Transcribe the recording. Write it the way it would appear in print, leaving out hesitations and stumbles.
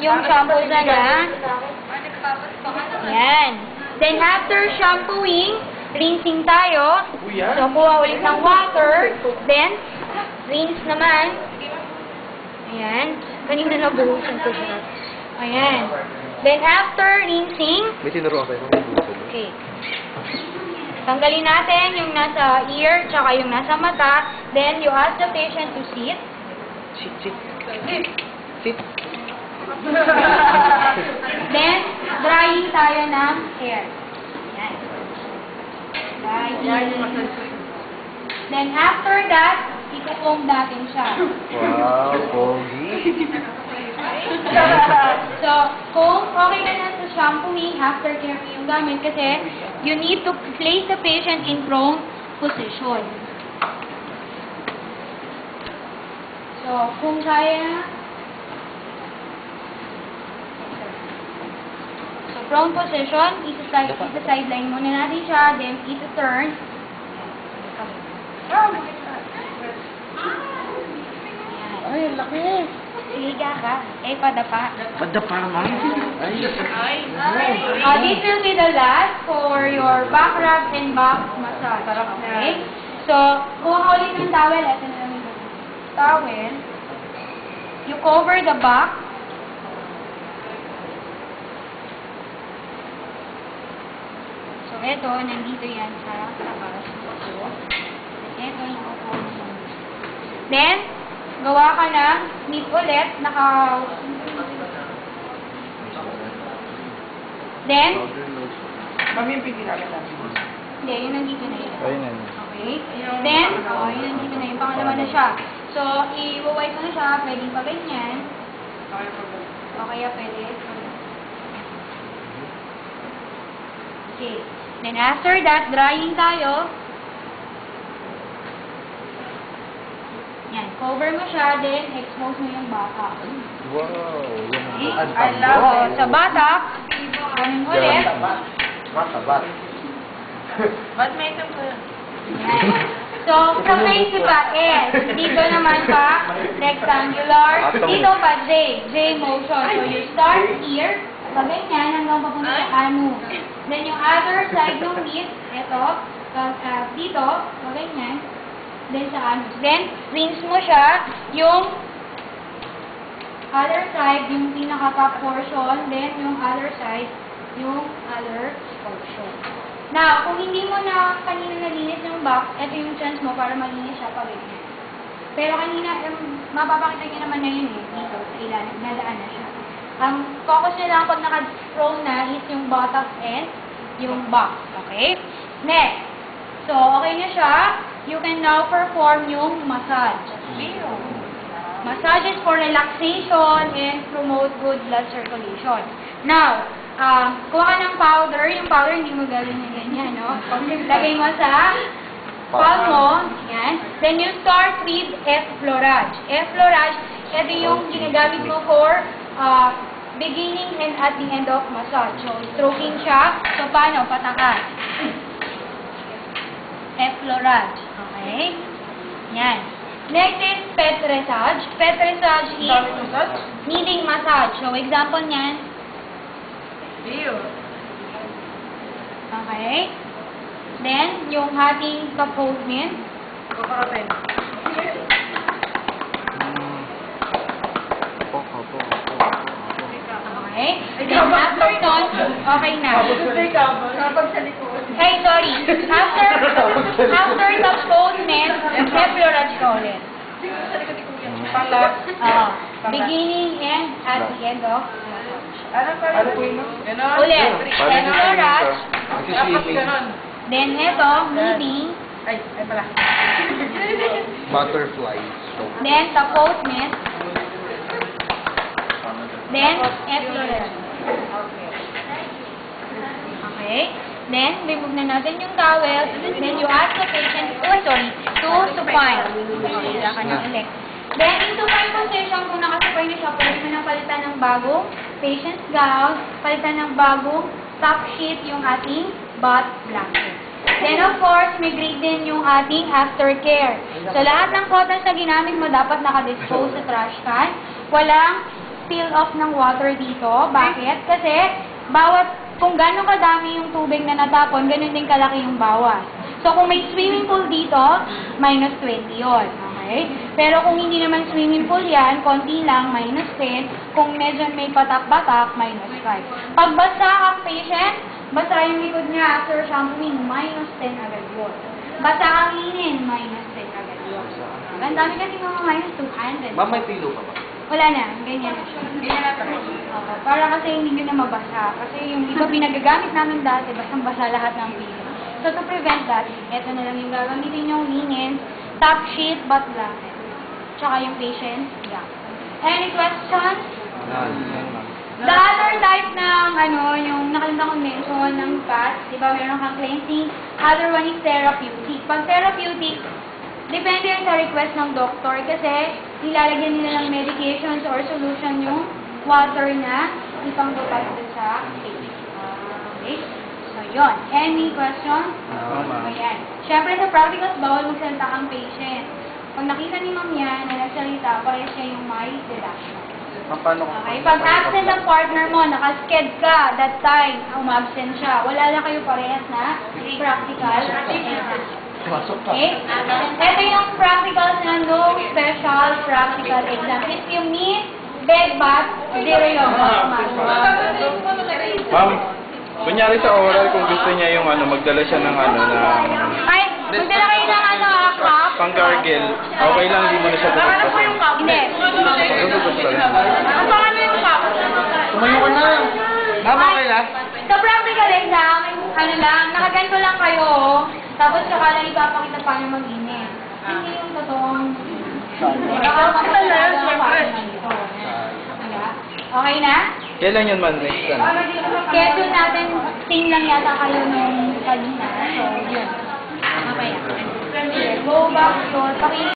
yung shampoo dyan, ha? Yan. Then, after shampooing, rinsing tayo. So, kuha ulit ng water. Then, rinse naman. Ayan. Kanina nabuhusan ko siya. Ayan. Then, after rinsing, May tinuro ako yung okay. Tanggalin natin yung nasa ear, tsaka yung nasa mata. Then, you ask the patient to sit. Sit. Then, drying tayo ng hair. Ayan. Drying. Then, after that, iko-comb natin siya. Wow, pogi. So, kung okay na lang sa shampooing, aftercare mo yung gamit kasi you need to place the patient in prone position. So, kung kaya, so prone position, isa-sideline muna natin siya, then isa-turn. Ay, laki. Higa ka. Padapa. Padapa naman. This will be the last for your back rub and back massage. Okay? So, kuha ka ulit ng towel. Ito na lang yung towel. You cover the back. So, ito, nandito yan sa labas. Ito yung upo mo. Then, gawa ka ng meet ulit. Then, Mami, yung pipinagan natin. hindi, yun nandito na yun. Ayun na. Okay? Then, yun nandito na yun. Pangalawa na siya. So, i-wipe mo na siya. Pwedeng pa ganyan. O kaya pwede. Okay. Then, after that, drying tayo. Yan. Cover mo siya, then expose mo yung bata. Wow. Okay? I love it. Sa bata, ganun ulit. Matabat. Ba't may itong ko yun? Yan. So, sa principal S, dito naman pa, rectangular. Dito pa, J motion. So, you start here, ganyan, hanggang papunta sa ano. Then, yung other side ng meat, ito, dito, ganyan. Then, sa ano. Then, rinse mo siya, yung other side, yung pinaka-top portion, then yung other side, yung other portion. Now, kung hindi mo na kanina nalinis yung back, ito yung chance mo para malinis siya pa ganyan. Pero kanina, mapapakita niyo naman na yun eh, dito, sa ilalim, nadaan na siya. Ang focus niya lang pag naka-prone na is yung buttocks and yung back. Okay? Next. So, okay na siya. You can now perform yung massage. Massage is for relaxation and promote good blood circulation. Now, kuha ka ng powder. Yung powder, hindi mo gawin na ganyan, no? Lagay mo sa palm mo. Yan. Then, you start with effleurage. Effleurage, ito yung ginagamit mo for beginning and at the end of massage. So, stroking siya. So, paano? Patakas. Effleurage. Okay? Yan. Next is pet massage. Pet massage is kneading massage. So, example niyan. Okay? Then, yung ating component. Okay? Then, after nun, okay na. Ay, sorry. After component, effleurage ka ulit. Beginning and at the end of Ano po yun? ulit. Effleurage. Nagsiswimming. Then, ito, kneading. Ay pala. Butterfly. Then, component. Then, effleurage. Okay. Then, remove na natin yung towel. Then, you ask the patient, to supine. Wala ka na ulit. Then, in supine position, kung nakasupine na siya, pwede mo nang palitan ng bagong patient's gown, palitan ng bagong top sheet yung ating butt blanket. Then, of course, may grade din yung ating aftercare. So, lahat ng cottons na ginamit mo dapat nakadispose sa trash can. Walang spill off ng water dito. Bakit? Kasi, kung gano'ng kadami yung tubig na natapon, ganun din kalaki yung bawas. So, kung may swimming pool dito, minus 20 yun. Okay? Pero kung hindi naman swimming pool yan, konti lang, minus 10. Kung medyo may patak-batak, minus 5. Pag basa ang patient, basa yung likod niya after shampooing, minus 10 agad yun. Basa ang linin, minus 10 agad yun. Ang dami kasi mga minus 200. Ma'am, may pilo pa ba? Wala na, ganyan na siya. Ganyan na tapos. Para kasi hindi nyo na mabasa. Kasi yung iba pinagagamit namin dati, basang-basa lahat ng pilo. So to prevent that, ito na lang yung gagamitin yung linen, top sheet, butt blanket. Tsaka yung patient, yeah. Any questions? The other type ng, yung nakalimutan kong mention ng pads, di ba, meron kang cleansing, other one is therapeutic. Pag therapeutic, depende yun sa request ng doctor kasi nilalagyan nila ng medications or solution yung water na ipang butas dun sa patient. Okay? So, yun. Any questions? Ayan. Siyempre, sa practicals, bawal magsalita ang patient. Pag nakita ni ma'am yan na nagsalita, parehas siya yung may deduction. Paano Okay? Pag absent ang partner mo, nakasked ka, that time, umabsent siya. Wala na kayo parehas na practical. Pasok ka. Okay? Ito yung practicals na no special practical exam. If you miss bed bath, zero yung Ma'am, kunyari sa oral, kung gusto niya yung magdala siya ng Ay, magdala kayo ng cup. pang-gargle, okay lang, hindi mo na siya Ano po yung cup? Hindi. Ang pangalan yung cup? Tumayo ka na. Ma'am, okay lang? Sa practical exam, nakaganto lang kayo, tapos saka lang ipapakita paano mag-init. Hindi yung totoong... Okay na? Kailan yun, man? Next time? Schedule natin, sing lang yata kayo nung kanina. So, yun. Mamaya. Go back to,